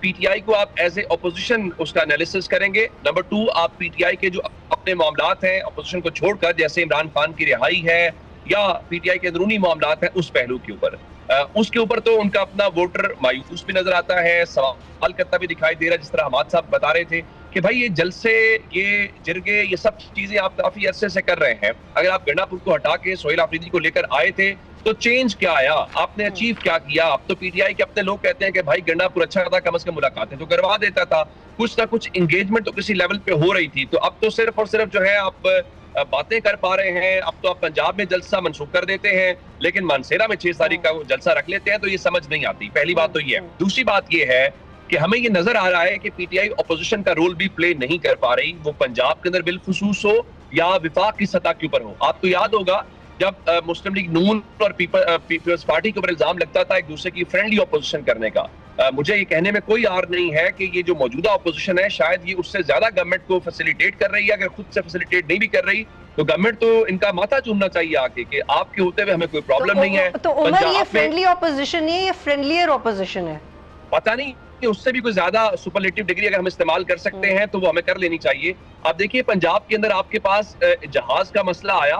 P T I کو آپ as a opposition اس کا انالیسس کریں گے. نمبر 2 آپ پی ٹی آئی کے جو اپنے معاملات ہیں اپوزیشن کو چھوڑ کر, جیسے عمران خان کی رہائی ہے یا پی ٹی آئی کے اندرونی معاملات ہیں, اس پہلو کے اوپر اس کے اوپر تو ان کا اپنا ووٹر مایوس بھی نظر آتا ہے, سوال کرتا بھی دکھائی دے رہا ہے. جس طرح حماد صاحب بتا رہے تھے کہ بھائی یہ جلسے, یہ جرگے, یہ سب چیزیں آپ کافی عرصے سے کر رہے ہیں. اگر آپ گنڈا پور کو ہٹا کے سہیل آفریدی کو لے کر آئے تھے تو چینج کیا آیا, آپ نے اچیو کیا کیا؟ اب تو پی ٹی آئی کے اپنے لوگ کہتے ہیں کہ بھائی گنڈا پور اچھا تھا, کم از کم ملاقاتیں تو کروا دیتا تھا, کچھ نہ کچھ انگیجمنٹ تو کسی لیول پہ ہو رہی تھی. تو اب تو صرف اور صرف جو ہے آپ باتیں کر پا رہے ہیں. اب تو آپ پنجاب میں جلسہ منسوخ کر دیتے ہیں لیکن مانسیرا میں 6 تاریخ کا جلسہ رکھ لیتے ہیں, تو یہ سمجھ نہیں آتی. پہلی بات تو یہ ہے. دوسری بات یہ ہے کہ ہمیں یہ نظر آ رہا ہے کہ پی ٹی آئی اپوزیشن کا رول بھی پلے نہیں کر پا رہی, وہ پنجاب کے اندر بالخصوص ہو یا وفاق کی سطح کے اوپر ہو. آپ کو یاد ہوگا جب مسلم لیگ نون اور پیپلز پارٹی کے اوپر الزام لگتا تھا ایک دوسرے کی فرینڈلی اپوزیشن کرنے کا, مجھے یہ کہنے میں کوئی عار نہیں ہے کہ یہ جو موجودہ اپوزیشن ہے شاید یہ اس سے زیادہ گورنمنٹ کو فیسیلیٹیٹ کر رہی ہے. اگر خود سے فیسیلیٹیٹ نہیں بھی کر رہی تو گورنمنٹ تو ان کا ماتھا چومنا چاہیے آگے کہ آپ کے ہوتے ہوئے ہمیں کوئی پرابلم نہیں ہے. تو عمر یہ فرینڈلی اپوزیشن نہیں ہے, یہ فرینڈلیئر اپوزیشن ہے. پتہ نہیں کہ اس سے بھی کوئی زیادہ سپرلیٹو ڈگری اگر ہم استعمال کر سکتے ہیں تو وہ ہمیں کر لینی چاہیے. آپ دیکھیے پنجاب کے اندر آپ کے پاس جہاز کا مسئلہ آیا,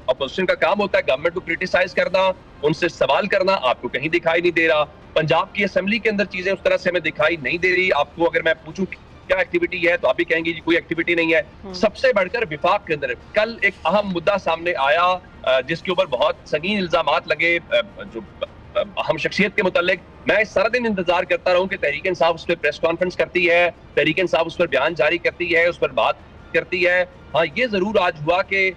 اپوزیشن کا کام ہوتا ہے گورنمنٹ کو کرٹیسائز کرنا, ان سے سوال کرنا, آپ کو کہیں دکھائی نہیں دے رہا. پنجاب کی اسمبلی کے اندر چیزیں اس طرح سے ہمیں دکھائی نہیں دے رہی. آپ کو اگر میں پوچھوں کیا ایکٹیویٹی ہے تو آپ بھی کہیں گے کوئی ایکٹیویٹی نہیں ہے. سب سے بڑھ کر وفاق کے اندر کل ایک اہم مدعا سامنے آیا جس کے اوپر بہت سنگین الزامات لگے جو اہم شخصیت کے متعلق. میں سارا دن انتظار کرتا رہوں کہ تحریک انصاف اس پہ پریس کانفرنس کرتی ہے, تحریک انصاف اس پر بیان جاری کرتی ہے, اس پر بات کرتی ہے. ہاں یہ ضرور آج ہوا کہ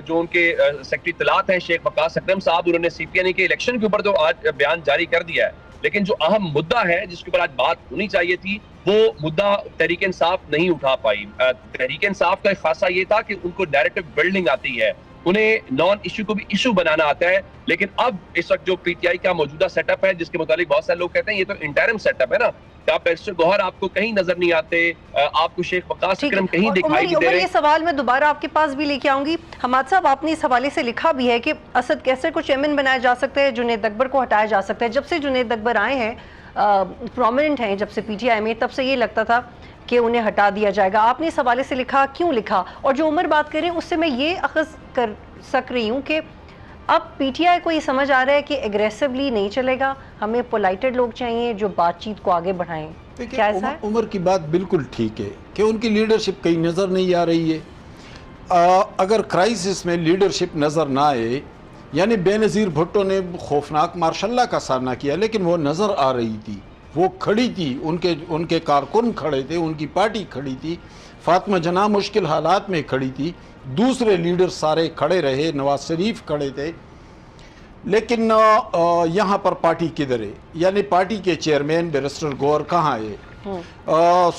جو ان کے سیکرٹری اطلاعات ہیں شیخ وقاص اکرم صاحب, انہوں نے سی پی این اے کے الیکشن کے اوپر تو آج بیان جاری کر دیا ہے, لیکن جو اہم مدعا ہے جس کے اوپر آج بات ہونی چاہیے تھی وہ مدعا تحریک انصاف نہیں اٹھا پائی. تحریک انصاف کا ایک خاصہ یہ تھا کہ ان کو ڈائریکٹو بلڈنگ آتی ہے, انہیں نان ایشو کو بھی ایشو بنانا آتا ہے. لیکن اب اس وقت جو پی ٹی آئی کا موجودہ سیٹ اپ ہے جس کے متعلق بہت سارے لوگ کہتے ہیں یہ تو انٹرم سیٹ اپ ہے نا, آپ بیرسٹر گوہر آپ کو کہیں نظر نہیں آتے, آپ کو شیخ وقاص اکرم کہیں دکھائی نہیں دے رہے. یہ سوال میں دوبارہ آپ کے پاس بھی لے کے آؤں گی. حماد صاحب آپ نے اس حوالے سے لکھا بھی ہے کہ اسد کیسر کو چیئرمین بنایا جا سکتا ہے, جنید اکبر کو ہٹایا جا سکتا ہے. جب سے جنید اکبر آئے ہیں پرومیننٹ ہیں جب سے پی ٹی آئی میں, تب سے یہ لگتا تھا کہ انہیں ہٹا دیا جائے گا. آپ نے اس حوالے سے لکھا, کیوں لکھا؟ اور جو عمر بات کریں اس سے میں یہ اخذ کر سک رہی ہوں کہ اب پی ٹی آئی کو یہ سمجھ آ رہا ہے کہ ایگریسولی نہیں چلے گا, ہمیں پولائٹڈ لوگ چاہیے جو بات چیت کو آگے بڑھائیں. کیا ایسا ہے؟ عمر کی بات بالکل ٹھیک ہے کہ ان کی لیڈرشپ کہیں نظر نہیں آ رہی ہے. اگر کرائسس میں لیڈرشپ نظر نہ آئے, یعنی بے نظیر بھٹو نے خوفناک مارشاء اللہ کا سامنا کیا لیکن وہ نظر آ رہی تھی, وہ کھڑی تھی, ان کے کارکن کھڑے تھے, ان کی پارٹی کھڑی تھی, فاطمہ جناح مشکل حالات میں کھڑی تھی, دوسرے لیڈر سارے کھڑے رہے, نواز شریف کھڑے تھے. لیکن یہاں پر پارٹی کدھر ہے؟ یعنی پارٹی کے چیئرمین بیرسٹر گوہر کہاں ہے؟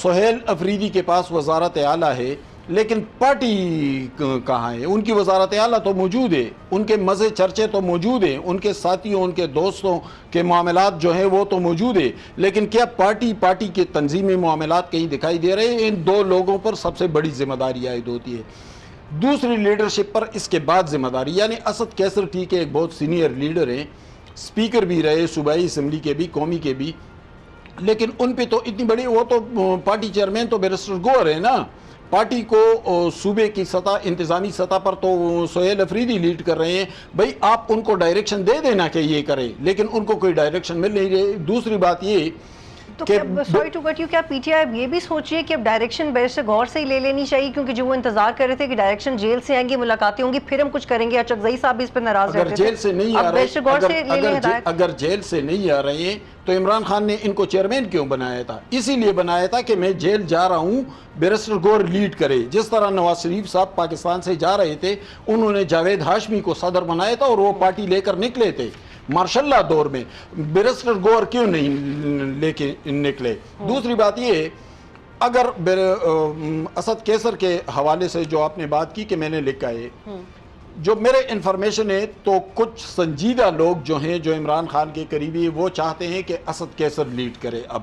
سہیل آفریدی کے پاس وزارت اعلیٰ ہے لیکن پارٹی کہاں ہے؟ ان کی وزارت اعلیٰ تو موجود ہے, ان کے مزے چرچے تو موجود ہیں, ان کے ساتھیوں ان کے دوستوں کے معاملات جو ہیں وہ تو موجود ہے, لیکن کیا پارٹی کے تنظیمی معاملات کہیں دکھائی دے رہے ہیں؟ ان دو لوگوں پر سب سے بڑی ذمہ داری عائد ہوتی ہے. دوسری لیڈرشپ پر اس کے بعد ذمہ داری, یعنی اسد کیسر ٹھیک ہے ایک بہت سینئر لیڈر ہیں, اسپیکر بھی رہے صوبائی اسمبلی کے بھی, قومی کے بھی, لیکن ان پہ تو اتنی بڑی, وہ تو پارٹی چیئرمین تو بیرسٹر گوہر ہے نا, پارٹی کو صوبے کی سطح انتظامی سطح پر تو سہیل آفریدی لیڈ کر رہے ہیں. بھئی آپ ان کو ڈائریکشن دے دینا کہ یہ کریں, لیکن ان کو کوئی ڈائریکشن مل نہیں رہی. دوسری بات یہ تو سوری ٹو کٹ یو, کیا پی ٹی آئی یہ بھی سوچیے کہ اب ڈائریکشن بیرسٹر گوہر سے ہی لے لینی چاہیے, کیونکہ جو وہ انتظار کر رہے تھے کہ ڈائریکشن جیل سے آئیں گی, ملاقاتیں ہوں گی, پھر ہم کچھ کریں گے. اچکزئی صاحب بھی اس پہ ناراض رہتے تھے. اگر جیل سے نہیں آ رہے, اگر جیل سے نہیں آ رہے ہیں تو عمران خان نے ان کو چیئرمین کیوں بنایا تھا؟ اسی لیے بنایا تھا کہ میں جیل جا رہا ہوں, بیرسٹر گوہر لیڈ کرے. جس طرح نواز شریف صاحب پاکستان سے جا رہے تھے, انہوں نے جاوید ہاشمی کو صدر بنایا تھا اور وہ پارٹی لے کر نکلے تھے مارشاء اللہ دور میں. بیرسٹر گوہر کیوں نہیں لے کے نکلے؟ دوسری بات یہ, اگر اسد کیسر کے حوالے سے جو آپ نے بات کی کہ میں نے لکھا ہے, جو میرے انفارمیشن ہے تو کچھ سنجیدہ لوگ جو ہیں جو عمران خان کے قریبی وہ چاہتے ہیں کہ اسد کیسر لیڈ کرے. اب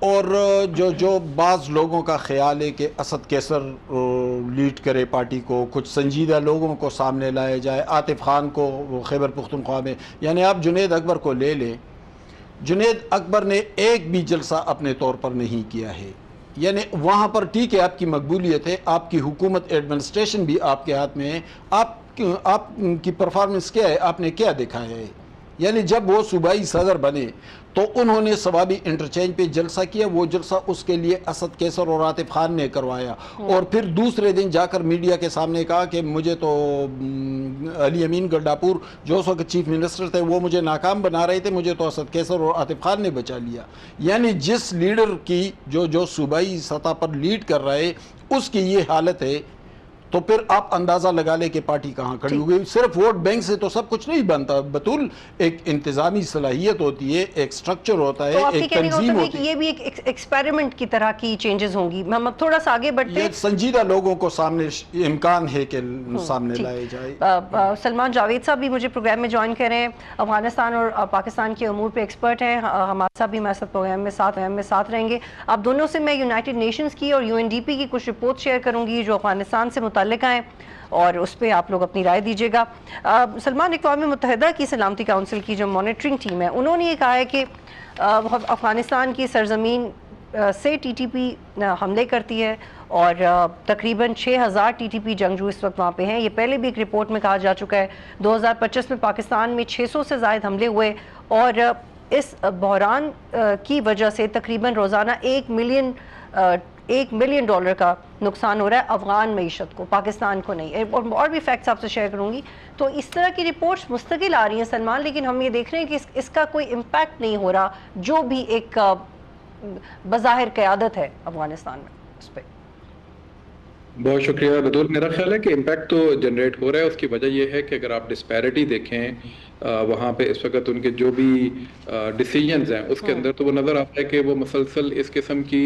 اور جو بعض لوگوں کا خیال ہے کہ اسد کیسر لیڈ کرے پارٹی کو، کچھ سنجیدہ لوگوں کو سامنے لایا جائے، عاطف خان کو خیبر پختونخوا میں، یعنی آپ جنید اکبر کو لے لیں، جنید اکبر نے ایک بھی جلسہ اپنے طور پر نہیں کیا ہے، یعنی وہاں پر ٹھیک ہے آپ کی مقبولیت ہے، آپ کی حکومت ایڈمنسٹریشن بھی آپ کے ہاتھ میں ہے، آپ کی پرفارمنس کیا ہے، آپ نے کیا دکھایا ہے؟ یعنی جب وہ صوبائی صدر بنے تو انہوں نے ثوابی انٹرچینج پہ جلسہ کیا، وہ جلسہ اس کے لیے اسد کیسر اور عاطف خان نے کروایا، اور پھر دوسرے دن جا کر میڈیا کے سامنے کہا کہ مجھے تو علی امین گڈاپور جو اس وقت چیف منسٹر تھے وہ مجھے ناکام بنا رہے تھے، مجھے تو اسد کیسر اور عاطف خان نے بچا لیا۔ یعنی جس لیڈر کی جو صوبائی سطح پر لیڈ کر رہا ہے اس کی یہ حالت ہے، تو پھر آپ اندازہ لگا لیں کہ پارٹی کہاں کھڑی ہوئی۔ صرف ووٹ بینک سے تو سب کچھ نہیں بنتا بطول، ایک انتظامی صلاحیت ہوتی ہے، ایک سٹرکچر ہوتا ہے، ایک تنظیم ہوتی ہے۔ یہ بھی ایک ایکسپیریمنٹ کی طرح کی چینجز ہوں گی۔ ہم اب تھوڑا سا آگے بڑھتے ہیں، سنجیدہ لوگوں کو سامنے امکان ہے کہ سامنے لائے جائے۔ سلمان جاوید صاحب بھی مجھے پروگرام میں جوائن کر رہے ہیں، افغانستان اور پاکستان کے امور پہ ایکسپرٹ ہیں، ہمارے صاحب بھی ہمارے ساتھ پروگرام میں ساتھ رہیں گے۔ آپ دونوں سے میں یونائٹڈ نیشنز کی اور UNDP کی کچھ رپورٹ شیئر کروں گی جو افغانستان سے متعلق ہیں، اور اس پہ آپ لوگ اپنی رائے دیجیے گا۔ سلمان، اقوام متحدہ کی سلامتی کونسل کی جو مانیٹرنگ ٹیم ہے انہوں نے یہ کہا ہے کہ افغانستان کی سرزمین سے TTP حملے کرتی ہے، اور تقریباً 6000 TTP جنگجو اس وقت وہاں پہ ہیں۔ یہ پہلے بھی ایک رپورٹ میں کہا جا چکا ہے، 2025 میں پاکستان میں 600 سے زائد حملے ہوئے، اور اس بحران کی وجہ سے تقریباً روزانہ $1 ملین کا نقصان ہو رہا ہے افغان معیشت کو، پاکستان کو نہیں۔ اور بھی فیکٹس آپ سے شیئر کروں گی۔ تو اس طرح کی رپورٹس مستقل آ رہی ہیں سلمان، لیکن ہم یہ دیکھ رہے ہیں کہ اس کا کوئی امپیکٹ نہیں ہو رہا، جو بھی ایک بظاہر قیادت ہے افغانستان میں اس پہ۔ بہت شکریہ بدول۔ میرا خیال ہے کہ امپیکٹ تو جنریٹ ہو رہا ہے، اس کی وجہ یہ ہے کہ اگر آپ ڈسپیرٹی دیکھیں وہاں پہ اس وقت ان کے جو بھی ڈیسیجنز ہیں اس کے اندر، تو وہ نظر آتا ہے کہ وہ مسلسل اس قسم کی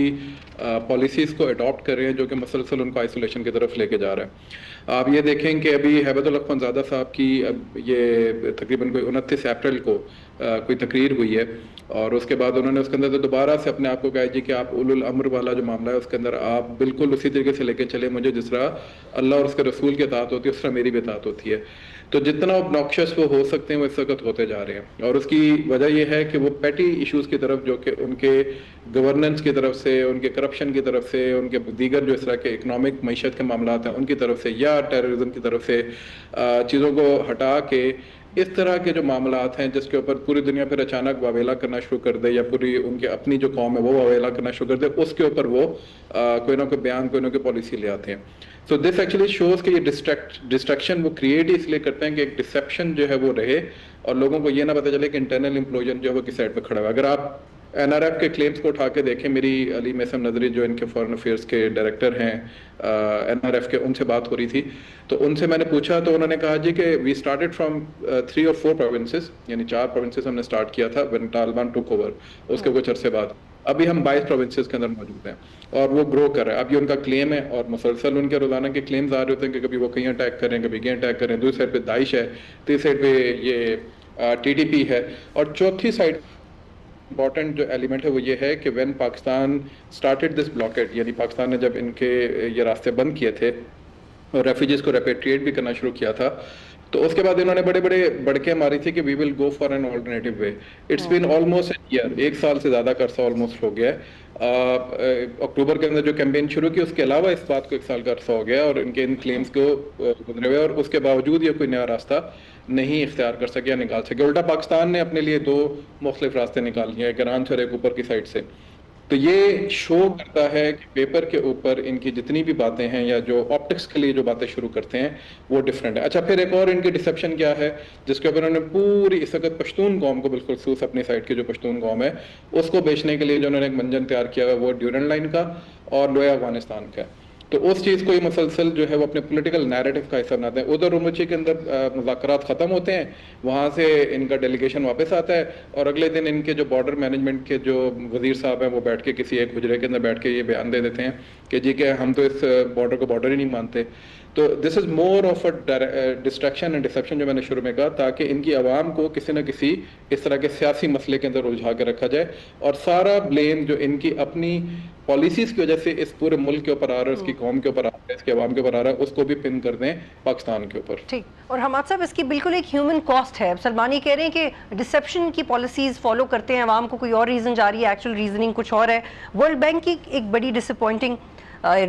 پالیسیز کو اڈاپٹ کر رہے ہیں جو کہ مسلسل ان کو آئسولیشن کی طرف لے کے جا رہا ہے۔ آپ یہ دیکھیں کہ ابھی ہیبت اللہ خانزادہ صاحب کی اب یہ تقریباً کوئی 29 اپریل کو کوئی تقریر ہوئی ہے، اور اس کے بعد انہوں نے اس کے اندر دوبارہ سے اپنے آپ کو کہا جی کہ آپ اولو الامر والا جو معاملہ ہے اس کے اندر آپ بالکل اسی طریقے سے لے کے چلے، مجھے جس طرح اللہ اور اس کے رسول کی اطاعت ہوتی ہے اس طرح میری بھی اطاعت ہوتی ہے۔ تو جتنا obnoxious وہ ہو سکتے ہیں وہ اس وقت ہوتے جا رہے ہیں، اور اس کی وجہ یہ ہے کہ وہ پیٹی ایشوز کی طرف جو کہ ان کے گورننس کی طرف سے، ان کے کرپشن کی طرف سے، ان کے دیگر جو اس طرح کے اکنامک معیشت کے معاملات ہیں ان کی طرف سے، یا ٹیررزم کی طرف سے چیزوں کو ہٹا کے اس طرح کے جو معاملات ہیں جس کے اوپر پوری دنیا پھر اچانک واویلا کرنا شروع کر دے، یا پوری ان کی اپنی جو قوم ہے وہ واویلا کرنا شروع کر دے، اس کے اوپر وہ کوئی نہ کوئی بیان، کوئی نہ کوئی پالیسی لے آتے ہیں۔ سو دس ایکچولی شوز کہ یہ ڈسٹریکشن وہ کریٹ ہی اس لیے کرتے ہیں کہ ایک ڈسیپشن جو ہے وہ رہے، اور لوگوں کو یہ نہ پتہ چلے کہ انٹرنل امپلوژن جو ہے وہ کس سائڈ پہ کھڑا ہوا ہے۔ اگر آپ NRF کے کلیمز کو اٹھا کے دیکھیں، میری علی میثم نظری جو ان کے فارن افیئرس کے ڈائریکٹر ہیں NRF کے، ان سے بات ہو رہی تھی، تو ان سے میں نے پوچھا تو انہوں نے کہا جی کہ we started from 3 or 4 provinces، یعنی 4 provinces ہم نے اسٹارٹ کیا تھا when Taliban took over، اس کے کچھ عرصے بعد ابھی ہم 22 provinces کے اندر موجود ہیں، اور وہ گرو کر رہا ہے۔ اب یہ ان کا کلیم ہے، اور مسلسل ان کے روزانہ کے کلیمز آ رہے ہوتے ہیں کہ کبھی وہ کہیں اٹیک کریں، کبھی کہیں اٹیک کریں، دوسری سائڈ پہ داعش ہے، تیسری سائڈ پہ یہ TTP ہے، اور چوتھی سائڈ امپورٹنٹ جو ایلیمنٹ ہے وہ یہ ہے کہ when Pakistan started this blockade, یعنی پاکستان نے جب ان کے یہ راستے بند کیے تھے اور ریفیوجیز کو ریپیٹریٹ بھی کرنا شروع کیا تھا، تو اس کے بعد انہوں نے بڑے بڑے بڑکیں ماری تھی کہ we will go for an alternative way. It's been almost a year, 1 سال سے زیادہ کا عرصہ آلموسٹ ہو گیا ہے۔ اکتوبر کے اندر جو کیمپین شروع کی اس کے علاوہ اس بات کو 1 سال کا عرصہ ہو گیا، اور ان کے ان کلیمز کو گزرے ہوئے، اور اس کے باوجود یہ کوئی نیا راستہ نہیں اختیار کر سکے یا نکال سکے۔ الٹا پاکستان نے اپنے لیے 2 مختلف راستے نکال لیے، ایک ایران سے اور ایک اوپر کی سائڈ سے۔ تو یہ شو کرتا ہے کہ پیپر کے اوپر ان کی جتنی بھی باتیں ہیں، یا جو آپٹکس کے لیے جو باتیں شروع کرتے ہیں وہ ڈفرینٹ ہے۔ اچھا، پھر ایک اور ان کی ڈسیپشن کیا ہے جس کے اوپر انہوں نے پوری اس وقت پشتون قوم کو، بالکل خصوص اپنی سائڈ کی جو پشتون قوم ہے اس کو بیچنے کے لیے جو انہوں نے ایک منجن تیار کیا ہے وہ ڈیورنڈ لائن کا اور لویا افغانستان کا ہے۔ تو اس چیز کو یہ مسلسل جو ہے وہ اپنے پولیٹیکل نیریٹو کا حصہ بناتے ہیں۔ ادھر رومچی کے اندر مذاکرات ختم ہوتے ہیں، وہاں سے ان کا ڈیلیگیشن واپس آتا ہے، اور اگلے دن ان کے جو بارڈر مینجمنٹ کے جو وزیر صاحب ہیں وہ بیٹھ کے کسی ایک حجرے کے اندر بیٹھ کے یہ بیان دے دیتے ہیں کہ جی کہ ہم تو اس بارڈر کو بارڈر ہی نہیں مانتے۔ تو this is more of a distraction and deception جو میں نے شروع میں کہا, تاکہ ان کی عوام کو کسی نہ کسی اس طرح کے سیاسی مسئلے کے اندر الجھا کے رکھا جائے, اور سارا بلیم جو ان کی اپنی پالیسیز کی وجہ سے اس پورے ملک کے اوپر آ رہا ہے, اس کی قوم کے اوپر آ رہا ہے, اس کے عوام کے اوپر آ رہا ہے, اس کو بھی پن کر دیں پاکستان کے اوپر. ٹھیک. اور حماد صاحب اس کی بالکل ایک ہیومن کاسٹ ہے. سلمانی کہہ رہے ہیں کہ ڈسپشن کی پالیسیز فالو کرتے ہیں عوام کو, کوئی اور ریزن جاری ہے, ایکچوئل ریزننگ کچھ اور ہے. ورلڈ بینک کی ایک بڑی ڈسپوائنٹنگ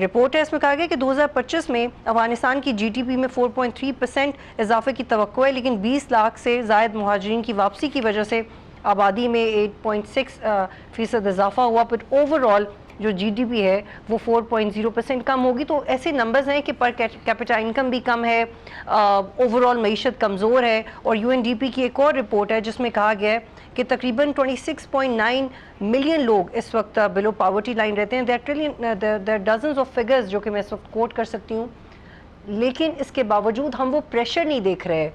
رپورٹ ہے, اس میں کہا گیا کہ 2025 میں افغانستان کی جی ٹی پی میں 4.3% اضافے کی توقع ہے, لیکن 20 لاکھ سے زائد مہاجرین کی واپسی کی وجہ سے آبادی میں 8.6% اضافہ ہوا, بٹ اوور آل جو جی ڈی پی ہے وہ 4.0% کم ہوگی. تو ایسے نمبرز ہیں کہ پر کیپٹا انکم بھی کم ہے, اوور آل معیشت کمزور ہے. اور یو این ڈی پی کی ایک اور رپورٹ ہے جس میں کہا گیا ہے کہ تقریباً 26.9 ملین لوگ اس وقت بلو پاورٹی لائن رہتے ہیں. دیر ڈزنز آف فگرز جو کہ میں اس وقت کوٹ کر سکتی ہوں, لیکن اس کے باوجود ہم وہ پریشر نہیں دیکھ رہے.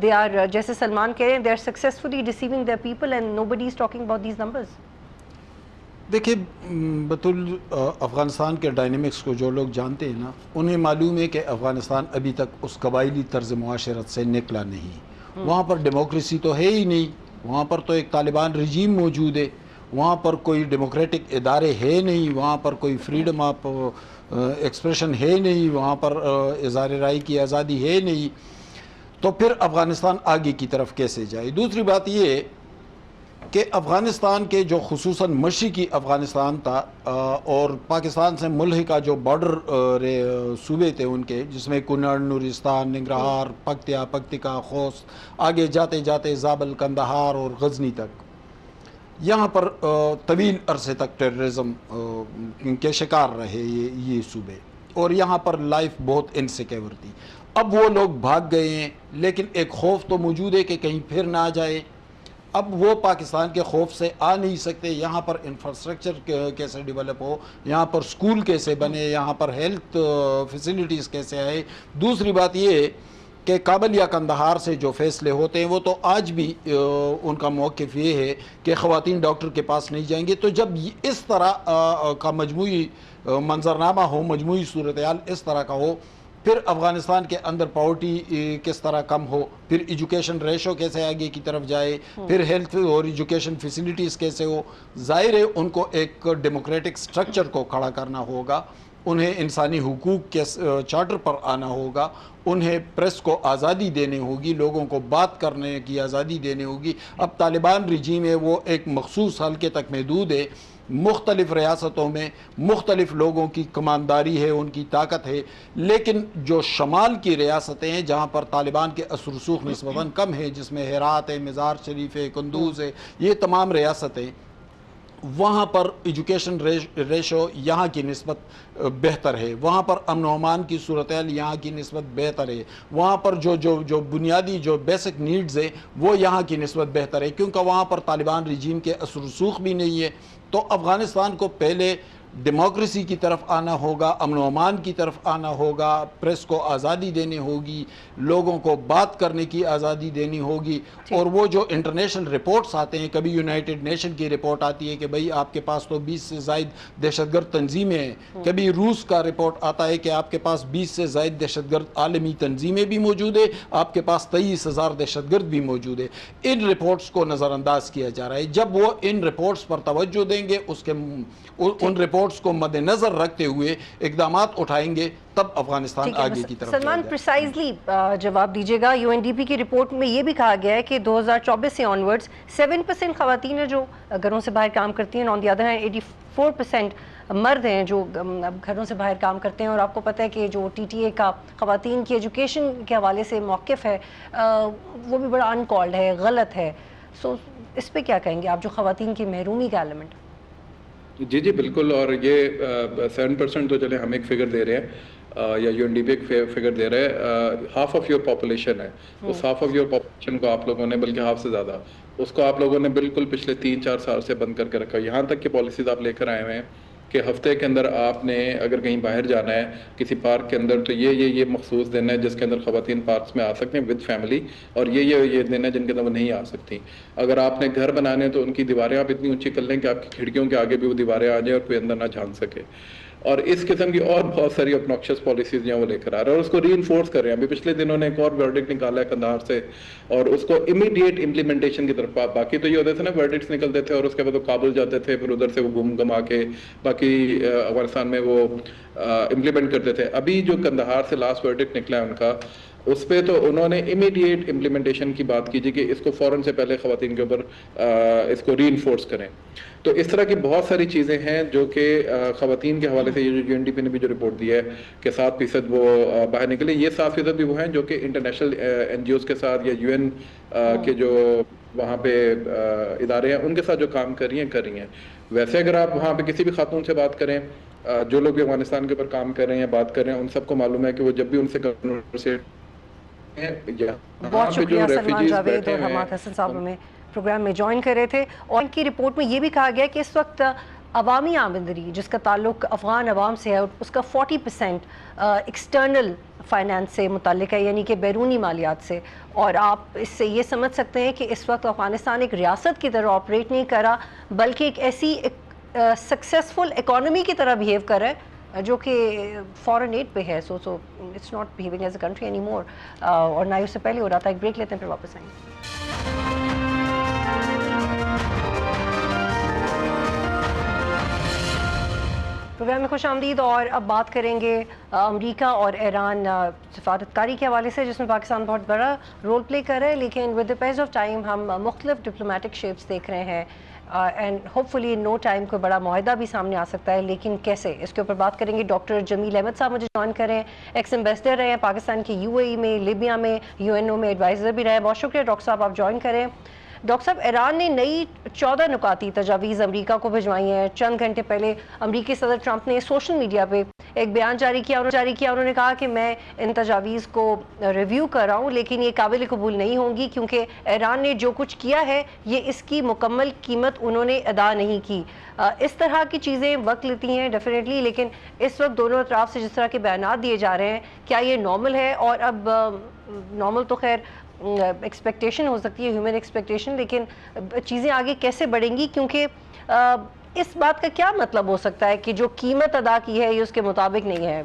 دے آر, جیسے سلمان کہہ رہے ہیں, they are successfully deceiving their people and nobody is talking about these numbers. دیکھیے بطول افغانستان کے ڈائنامکس کو جو لوگ جانتے ہیں نا, انہیں معلوم ہے کہ افغانستان ابھی تک اس قبائلی طرز معاشرت سے نکلا نہیں. وہاں پر ڈیموکریسی تو ہے ہی نہیں, وہاں پر تو ایک طالبان رجیم موجود ہے, وہاں پر کوئی ڈیموکریٹک ادارے ہے نہیں, وہاں پر کوئی فریڈم آف ایکسپریشن ہے نہیں, وہاں پر اظہار رائے کی آزادی ہے نہیں. تو پھر افغانستان آگے کی طرف کیسے جائے؟ دوسری بات یہ ہے کہ افغانستان کے جو خصوصاً مشرقی افغانستان تھا اور پاکستان سے ملحقہ جو بارڈر صوبے تھے ان کے, جس میں کنڑ, نورستان, ننگرہار, پکتیکا, خوست, آگے جاتے جاتے زابل, کندہار اور غزنی تک, یہاں پر طویل عرصے تک ٹیررزم کے شکار رہے یہ صوبے, اور یہاں پر لائف بہت انسیکیور تھی. اب وہ لوگ بھاگ گئے ہیں, لیکن ایک خوف تو موجود ہے کہ کہیں پھر نہ آ جائے. اب وہ پاکستان کے خوف سے آ نہیں سکتے. یہاں پر انفراسٹرکچر کیسے ڈیولپ ہو, یہاں پر سکول کیسے بنے, یہاں پر ہیلتھ فیسلٹیز کیسے آئے. دوسری بات یہ ہے کہ کابل یا کندہار سے جو فیصلے ہوتے ہیں وہ تو آج بھی ان کا موقف یہ ہے کہ خواتین ڈاکٹر کے پاس نہیں جائیں گے. تو جب اس طرح کا مجموعی منظرنامہ ہو, مجموعی صورتحال اس طرح کا ہو, پھر افغانستان کے اندر پاورٹی کس طرح کم ہو, پھر ایجوکیشن ریشو کیسے آگے کی طرف جائے, پھر ہیلتھ اور ایجوکیشن فیسلٹیز کیسے ہو. ظاہر ہے ان کو ایک ڈیموکریٹک سٹرکچر کو کھڑا کرنا ہوگا, انہیں انسانی حقوق کے چارٹر پر آنا ہوگا, انہیں پریس کو آزادی دینے ہوگی, لوگوں کو بات کرنے کی آزادی دینے ہوگی. اب طالبان رجیم ہے وہ ایک مخصوص حلقے تک محدود ہے, مختلف ریاستوں میں مختلف لوگوں کی کمانداری ہے, ان کی طاقت ہے. لیکن جو شمال کی ریاستیں ہیں جہاں پر طالبان کے اثر و رسوخ نسبتاً کم ہے, جس میں ہرات ہے, مزار شریف ہے, قندوز ہے, یہ تمام ریاستیں, وہاں پر ایجوکیشن ریشو یہاں کی نسبت بہتر ہے, وہاں پر امن و امان کی صورتحال یہاں کی نسبت بہتر ہے, وہاں پر جو بنیادی جو بیسک نیڈز ہے وہ یہاں کی نسبت بہتر ہے, کیونکہ وہاں پر طالبان رجیم کے اثر و رسوخ بھی نہیں ہے. تو افغانستان کو پہلے ڈیموکریسی کی طرف آنا ہوگا, امن و امان کی طرف آنا ہوگا, پریس کو آزادی دینی ہوگی, لوگوں کو بات کرنے کی آزادی دینی ہوگی. اور وہ جو انٹرنیشنل رپورٹس آتے ہیں, کبھی یونائٹڈ نیشن کی رپورٹ آتی ہے کہ بھئی آپ کے پاس تو 20 سے زائد دہشت گرد تنظیمیں ہیں, کبھی روس کا رپورٹ آتا ہے کہ آپ کے پاس 20 سے زائد دہشت گرد عالمی تنظیمیں بھی موجود ہیں, آپ کے پاس 23,000 دہشت گرد بھی موجود ہے. ان رپورٹس کو نظر انداز کیا جا رہا ہے. جب وہ ان رپورٹس پر توجہ دیں گے, ان رپورٹس کو مد نظر رکھتے ہوئے اقدامات اٹھائیں گے, تب افغانستان آگے کی طرف سلمان پریسائزلی جواب دیجیے گا. یو این ڈی پی کی رپورٹ میں یہ بھی کہا گیا ہے کہ 2024 سے آنورڈز 7% خواتین ہیں جو گھروں سے باہر کام کرتی ہیں, آن دی ادر ہینڈ 84% مرد ہیں جو گھروں سے باہر کام کرتے ہیں. اور آپ کو پتہ ہے کہ جو ٹی ٹی اے کا خواتین کی ایجوکیشن کے حوالے سے موقف ہے وہ بھی بڑا انکالڈ ہے, غلط ہے. سو اس پہ کیا کہیں گے آپ, جو خواتین کی محرومی کا ایلیمنٹ؟ جی بالکل. اور یہ 7% تو چلیں ہم ایک فگر دے رہے ہیں, یا یو این ڈی پی ایک فگر دے رہے ہیں, ہاف آف یور پاپولیشن ہے, اس ہاف آف یور پاپولیشن کو آپ لوگوں نے, بلکہ ہاف سے زیادہ, اس کو آپ لوگوں نے بالکل پچھلے 3-4 سال سے بند کر کے رکھا. یہاں تک کہ پالیسیز آپ لے کر آئے ہوئے ہیں کہ ہفتے کے اندر آپ نے اگر کہیں باہر جانا ہے کسی پارک کے اندر, تو یہ مخصوص دن ہے جس کے اندر خواتین پارکس میں آ سکتے ہیں ود فیملی, اور یہ دن ہے جن کے اندر وہ نہیں آ سکتی. اگر آپ نے گھر بنانے تو ان کی دیواریں آپ اتنی اونچی کر لیں کہ آپ کی کھڑکیوں کے آگے بھی وہ دیواریں آ جائیں اور کوئی اندر نہ جھانک سکے. اور اس قسم کی اور بہت ساری obnoxious پالیسیز جو ہیں وہ لے کر آ رہے ہیں اور اس کو ری انفورس کر رہے ہیں. ابھی پچھلے دنوں نے ایک اور ورڈکٹ نکالا ہے قندھار سے اور اس کو امیڈیٹ امپلیمنٹیشن کی طرف. باقی تو یہ ہوتے تھے نا ورڈکٹس نکلتے تھے اور اس کے بعد وہ کابل جاتے تھے, پھر ادھر سے وہ گم گما کے باقی افغانستان میں وہ امپلیمنٹ کرتے تھے. ابھی جو قندھار سے لاسٹ ورڈکٹ نکلا ہے ان کا, اس پہ تو انہوں نے امیڈیٹ امپلیمنٹیشن کی بات کی کہ اس کو فوراً سے پہلے خواتین کے اوپر اس کو ری انفورس کریں. تو اس طرح کی بہت ساری چیزیں ہیں جو کہ خواتین کے حوالے سے یہ جو UNDP نے بھی جو رپورٹ دی ہے کہ 7% وہ باہر نکلے, یہ 7% بھی وہ ہیں جو کہ انٹرنیشنل NGOs کے ساتھ یا UN کے جو وہاں پہ ادارے ہیں ان کے ساتھ جو کام کر رہی ہیں. ویسے اگر آپ وہاں پہ کسی بھی خاتون سے بات کریں, جو لوگ بھی افغانستان کے اوپر کام کر رہے ہیں, بات کر رہے ہیں, ان سب کو معلوم ہے کہ وہ جب بھی ان سے بہت شکریہ سلمان جاوید اور حماد حسن صاحب ہمیں پروگرام میں جوائن کر رہے تھے. اور ان کی رپورٹ میں یہ بھی کہا گیا کہ اس وقت عوامی آمدنی جس کا تعلق افغان عوام سے ہے اس کا 40% ایکسٹرنل فائنانس سے متعلق ہے, یعنی کہ بیرونی مالیات سے. اور آپ اس سے یہ سمجھ سکتے ہیں کہ اس وقت افغانستان ایک ریاست کی طرح آپریٹ نہیں کر رہا بلکہ ایک ایسی سکسیسفل اکانومی کی طرح بیہیو کر رہا ہے جو کہ فورن ایڈ پہ ہے. So it's not behaving as a country any more. اور نہ اس سے پہلے ہو رہا تھا. ایک بریک لیتے ہیں پھر واپس آئیں گے. پروگرام میں خوش آمدید. اور اب بات کریں گے امریکہ اور ایران سفارتکاری کے حوالے سے, جس میں پاکستان بہت بڑا رول پلے کر رہا ہے, لیکن with the piece of time ہم مختلف ڈپلومیٹک شیپس دیکھ رہے ہیں and hopefully in no time کوئی بڑا معاہدہ بھی سامنے آ سکتا ہے. لیکن کیسے, اس کے اوپر بات کریں گے. ڈاکٹر جمیل احمد صاحب مجھے جوائن کریں, ایکس ایمبیسڈر رہے ہیں پاکستان کے UAE میں, لیبیا میں, UNO میں ایڈوائزر بھی رہے. بہت شکریہ ڈاکٹر صاحب, آپ جوائن کریں. ڈاکٹر صاحب, ایران نے نئی 14 نکاتی تجاویز امریکہ کو بھجوائی ہیں. چند گھنٹے پہلے امریکی صدر ٹرمپ نے سوشل میڈیا پہ ایک بیان جاری کیا. انہوں نے کہا کہ میں ان تجاویز کو ریویو کر رہا ہوں لیکن یہ قابل قبول نہیں ہوں گی کیونکہ ایران نے جو کچھ کیا ہے یہ اس کی مکمل قیمت انہوں نے ادا نہیں کی. اس طرح کی چیزیں وقت لیتی ہیں ڈیفینیٹلی, لیکن اس وقت دونوں اطراف سے جس طرح کے بیانات دیے جا رہے ہیں, کیا یہ نارمل ہے؟ اور اب نارمل تو خیر ایکسپیکٹیشن ہو سکتی ہے, ہیومن ایکسپیکٹیشن, لیکن چیزیں آگے کیسے بڑھیں گی؟ کیونکہ اس بات کا کیا مطلب ہو سکتا ہے کہ جو قیمت ادا کی ہے یہ اس کے مطابق نہیں ہے,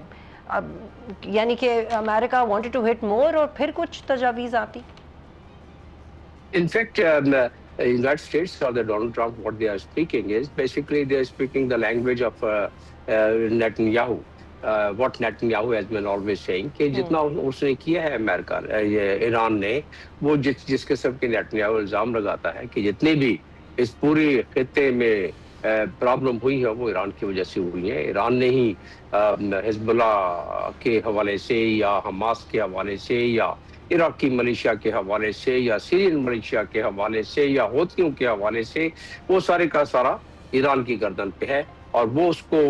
یعنی کہ امریکہ وانٹڈ ٹو ہٹ مور اور پھر کچھ تجاویز آتی. In fact, the United States or the Donald Trump, what they are speaking is basically they are speaking the language of Netanyahu. What Netanyahu has been always saying کہ جتنا اس نے کیا ہے امریکہ ایران نے, وہ جس قسم کے نیتنیاہو الزام لگاتا ہے کہ جتنے بھی اس پوری خطے میں پرابلم ہوئی ہے وہ ایران کی وجہ سے ہوئی ہے. ایران نے ہی حزب اللہ کے حوالے سے یا حماس کے حوالے سے یا عراقی ملیشیا کے حوالے سے یا سیرین ملیشیا کے حوالے سے یا ہوتھیوں کے حوالے سے, وہ سارے کا سارا ایران کی گردن پہ ہے اور وہ اس کو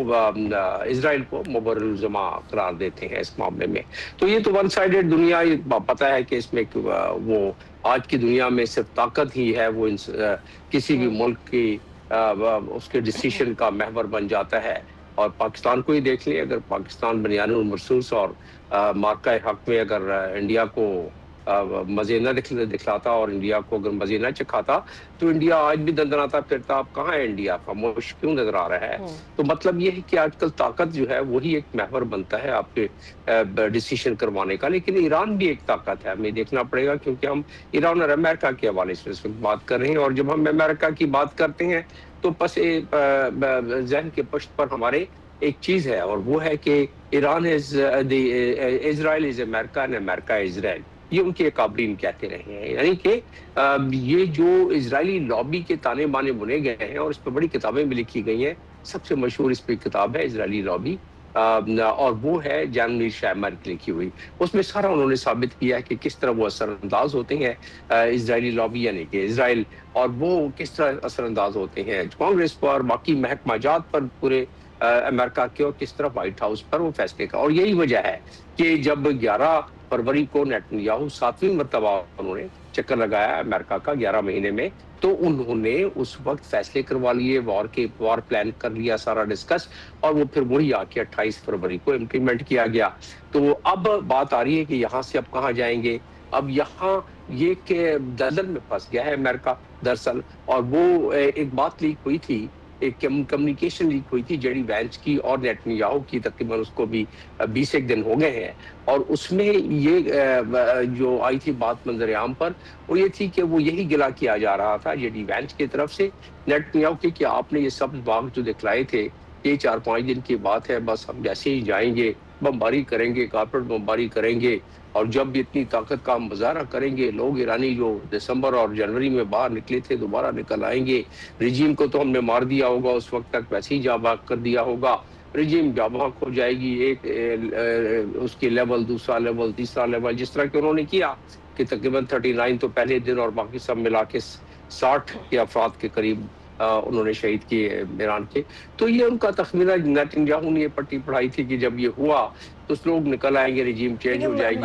اسرائیل کو مبرر الزما قرار دیتے ہیں اس معاملے میں. تو یہ تو ون سائیڈڈ دنیا, پتہ ہے کہ اس میں وہ آج کی دنیا میں صرف طاقت ہی ہے وہ کسی بھی ملک کی اس کے ڈیسیشن کا محور بن جاتا ہے. اور پاکستان کو ہی دیکھ لیں, اگر پاکستان بنیان المرصوص اور مارکہ حق میں اگر انڈیا کو مزے نہ دکھلاتا اور انڈیا کو اگر مزے نہ چکھاتا تو انڈیا آج بھی دندناتا پھرتا. اب کہاں ہے انڈیا, خاموش کیوں نظر آ رہا ہے؟ تو مطلب یہ ہے کہ آج کل طاقت جو ہے وہی ایک محور بنتا ہے آپ کے ڈیسیشن کروانے کا. لیکن ایران بھی ایک طاقت ہے, ہمیں دیکھنا پڑے گا, کیونکہ ہم ایران اور امریکہ کے حوالے سے اس وقت بات کر رہے ہیں. اور جب ہم امریکہ کی بات کرتے ہیں تو پس ذہن کے پشت پر ہمارے ایک چیز ہے, اور وہ ہے کہ ایران اسرائیل از امریکہ اینڈ امریکہ اسرائیل. یہ ان کے قابلین کہتے رہے ہیں. یعنی کہ یہ جو اسرائیلی لابی کے تانے بانے بنے گئے ہیں اور اس پہ بڑی کتابیں بھی لکھی گئی ہیں, سب سے مشہور اس پہ کتاب ہے اسرائیلی لابی, اور وہ ہے جان منیر شائمر کی لکھی ہوئی. اس میں سارا انہوں نے ثابت کیا ہے کہ کس طرح وہ اثر انداز ہوتے ہیں اسرائیلی لابی, یعنی کہ اسرائیل, اور وہ کس طرح اثر انداز ہوتے ہیں کانگریس پر, باقی محکمہ جات پر پورے امریکہ کے, اور کس طرح وائٹ ہاؤس پر وہ فیصلے کا. اور یہی وجہ ہے کہ جب 11 فروری کو نیتنیاہو 7ویں مرتبہ انہوں نے چکر لگایا امریکہ کا 11 مہینے میں, تو انہوں نے اس وقت فیصلے کروا لیے, وار پلان کر لیا سارا ڈسکس, اور وہ پھر وہی آ کے 28 فروری کو امپلیمنٹ کیا گیا. تو اب بات آ رہی ہے کہ یہاں سے اب کہاں جائیں گے. اب یہاں یہ کہ دلدل میں پھنس گیا ہے امریکہ دراصل, اور وہ ایک بات لیک ہوئی تھی ایک کمیونیکیشن لیک ہوئی تھی جیڈی وینس کی اور نیتنیاہو کی، تقریباً اس کو بھی 20 ایک دن ہو گئے ہیں، اور اس میں یہ جو آئی تھی بات منظر عام پر وہ یہ تھی کہ وہ یہی گلا کیا جا رہا تھا جیڈی وینس کی طرف سے نیتنیاہو کی کہ آپ نے یہ سبز باغ جو دکھلائے تھے یہ 4-5 دن کی بات ہے، بس ہم جیسے ہی جائیں گے بمباری کریں گے، کارپوریٹ بمباری کریں گے، اور جب بھی اتنی طاقت کا مظاہرہ کریں گے لوگ ایرانی جو دسمبر اور جنوری میں باہر نکلے تھے دوبارہ نکل آئیں گے، رجیم کو تو ہم نے مار دیا ہوگا اس وقت تک، ویسے ہی جا بھاگ کر دیا ہوگا، رجیم جا بھاگ ہو جائے گی، ایک اس کی لیول، دوسرا لیول، تیسرا لیول، جس طرح کہ انہوں نے کیا کہ تقریباً 39 تو پہلے دن اور باقی سب ملا کے 60 کے افراد کے قریب انہوں نے شہید کیے ایران کے. تو یہ ان کا تخمینہ نیتنیاہو نے یہ پٹی پڑھائی تھی کہ جب یہ ہوا تو لوگ نکل آئیں گے، رجیم چینج ہو جائے گی.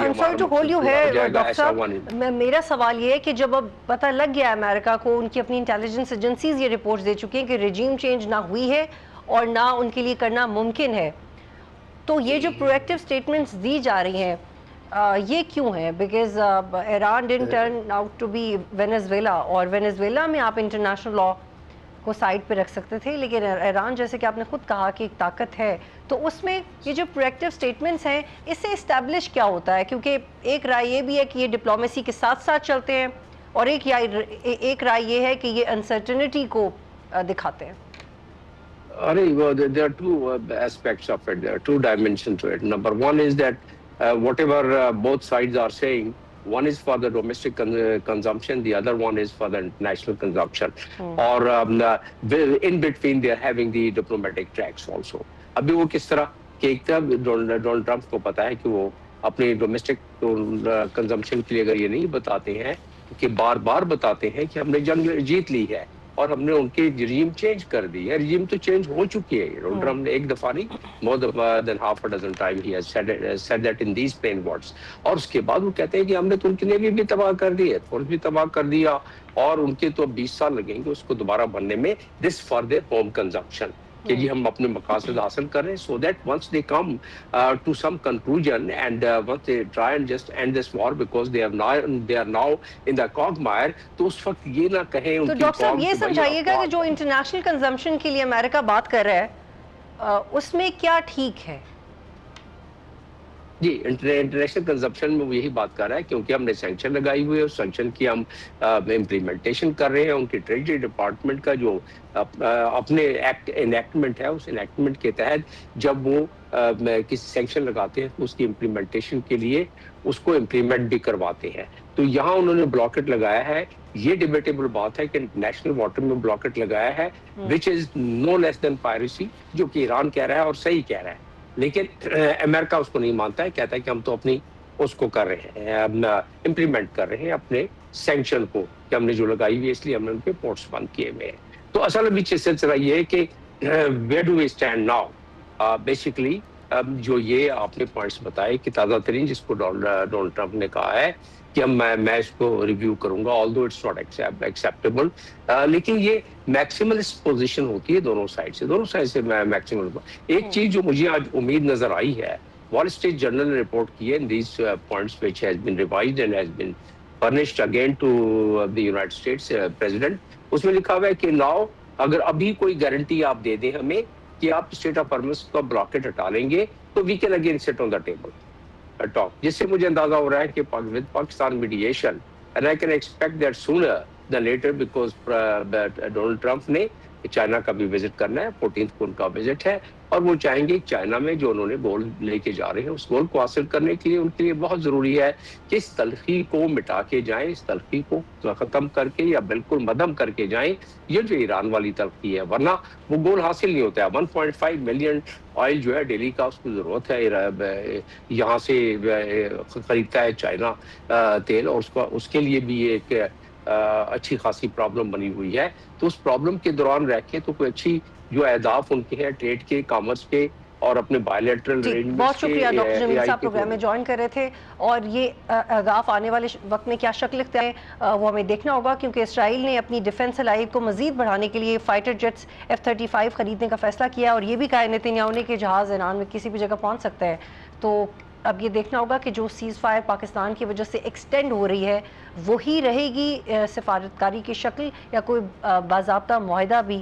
میرا سوال یہ ہے کہ جب اب پتہ لگ گیا امریکہ کو، ان کی اپنی انٹیلیجنس ایجنسیز یہ رپورٹ دے چکی ہیں کہ رجیم چینج نہ ہوئی ہے اور نہ ان کے لیے کرنا ممکن ہے، تو یہ جو پرویکٹیو سٹیٹمنٹس دی جا رہی ہیں یہ کیوں ہیں؟ Because Iran didn't turn out to be Venezuela, اور وینیزویلا میں آپ انٹرنیشنل لا کو سائڈ پہ رکھ سکتے تھے، لیکن ایران جیسے کہ آپ نے خود کہا کہ ایک طاقت ہے، تو اس میں یہ جو پرویکٹیو سٹیٹمنٹس ہیں اس سے اسٹیبلش کیا ہوتا ہے؟ کیونکہ ایک رائے یہ بھی ہے کہ یہ ڈپلومیسی کے ساتھ ساتھ چلتے ہیں، اور ایک رائے یہ ہے کہ یہ انسرٹنٹی کو دکھاتے ہیں. There are two aspects of it. There are two dimensions to it. Number one is that whatever both sides are saying, one is for the domestic consumption, the other one is for the international consumption. Or in between they are having the diplomatic tracks also. ابھی وہ کس طرح کہ ایک طرف Donald Trump کو پتا ہے کہ وہ اپنے ڈومیسٹک کنزمپشن کے لیے اگر یہ نہیں بتاتے ہیں کہ بار بار بتاتے ہیں کہ ہم نے جنگ جیت لی ہے اور ہم نے ان کی رجیم چینج کر دی ہے. رجیم تو چینج ہو چکی ہے. ڈونلڈ ٹرمپ نے ایک دفعہ نہیں, more than half a dozen times he has said that in these plain words. اور اس کے بعد وہ کہتے ہیں کہ ہم نے تو ان کی نیوی بھی تباہ کر دی ہے, فورس بھی تباہ کر دیا, اور ان کے تو 20 سال لگیں گے اس کو دوبارہ بننے میں. this for their home consumption, کہ جی ہم اپنے مقاصد حاصل کر رہے ہیں, so that once they come to some conclusion and once they try and just end this war because they are now in the quagmire, تو اس وقت یہ نہ کہیں ان کی قوم. تو ڈاکٹر صاحب یہ سمجھائیے گا کہ جو انٹرنیشنل کنزمپشن کے لیے امریکہ بات کر رہا ہے اس میں کیا ٹھیک ہے؟ جی انٹرنیشنل کنزمپشن میں وہ یہی بات کر رہا ہے کیونکہ ہم نے سینکشن لگائی ہوئی ہے, اس سینکشن کی ہم امپلیمنٹیشن کر رہے ہیں. ان کی ٹریجری ڈپارٹمنٹ کا جو اپنے انیکٹمنٹ ہے, اس انیکٹمنٹ کے تحت جب وہ کسی سینکشن لگاتے ہیں تو اس کی امپلیمنٹیشن کے لیے اس کو امپلیمنٹ بھی کرواتے ہیں. تو یہاں انہوں نے بلاکٹ لگایا ہے. یہ ڈیبیٹیبل بات ہے کہ انٹرنیشنل واٹر میں بلاکٹ لگایا ہے which is no less than piracy, جو کہ ایران کہہ رہا ہے اور صحیح کہہ رہا ہے, لیکن امریکہ اس کو نہیں مانتا ہے. کہتا ہے کہ ہم تو اپنی اس کو کر رہے ہیں, امپلیمنٹ کر رہے ہیں اپنے سینکشن کو, کہ ہم نے جو لگائی ہوئی اس لیے ہم نے ان کے پورٹس بند کیے ہوئے ہیں. تو اصل ابھی سلسلہ یہ ہے کہ where do we stand now. Basically جو یہ آپ نے پوائنٹس بتائے کہ تازہ ترین جس کو ڈونلڈ ٹرمپ نے کہا ہے کہ میں اس کو ریویو کروں گا, although it's not acceptable, لیکن یہ میکسیملسٹ پوزیشن ہوتی ہے دونوں سائڈ سے میکسیمل. ایک چیز جو مجھے آج امید نظر آئی ہے, وال اسٹریٹ جرنل نے رپورٹ کی ہے, these points which has been revised and has been furnished again to the United States President, اس میں لکھا ہوا ہے کہ ناؤ اگر ابھی کوئی گارنٹی آپ دے دیں ہمیں کہ آپ اسٹیٹ آف ہارمز کا بلاکٹ ہٹا لیں گے تو وی کین اگین سٹ آن دا ٹیبل ٹاک, جس سے مجھے اندازہ ہو رہا ہے کہ with Pakistan mediation and I can expect that sooner than later, because Donald Trump نے چائنا کا بھی وزٹ کرنا ہے, 14th کو ان کا وزٹ ہے, اور وہ چاہیں گے چائنا میں جو انہوں نے گول لے کے جا رہے ہیں اس گول کو حاصل کرنے کے لیے ان کے لیے بہت ضروری ہے کہ اس تلخی کو مٹا کے جائیں, اس تلخی کو ختم کر کے یا بالکل مدھم کر کے جائیں. یہ جو ایران والی تلخی ہے, ورنہ وہ گول حاصل نہیں ہوتا ہے. 1.5 ملین آئل جو ہے ڈیلی کا اس کو ضرورت ہے, یہاں سے خریدتا ہے چائنا تیل, اور اس کے لیے بھی ایک اچھی خاصی پرابلم بنی ہوئی ہے. تو اس پرابلم کے دوران رہ کے تو کوئی اچھی جو اہداف ان کے ہیں ٹریڈ کے, کامرس کے اور اپنے بائیلیٹرل ارینجمنٹس کے. بہت شکریہ ڈاکٹر جمیل صاحب پروگرام میں جوائن کر رہے تھے, اور یہ اہداف آنے والے وقت میں کیا شکل اختیار ہیں وہ ہمیں دیکھنا ہوگا, کیونکہ اسرائیل نے اپنی ڈیفنس صلاحیت کو مزید بڑھانے کے لیے فائٹر جیٹس F-35 خریدنے کا فیصلہ کیا, اور یہ بھی کہا نیتنیاہو نے کہ جہاز ایران میں کسی بھی جگہ پہنچ سکتا ہے. تو اب یہ دیکھنا ہوگا کہ جو سیز فائر پاکستان کی وجہ سے ایکسٹینڈ ہو رہی ہے وہی رہے گی سفارتکاری کی شکل, یا کوئی باضابطہ معاہدہ بھی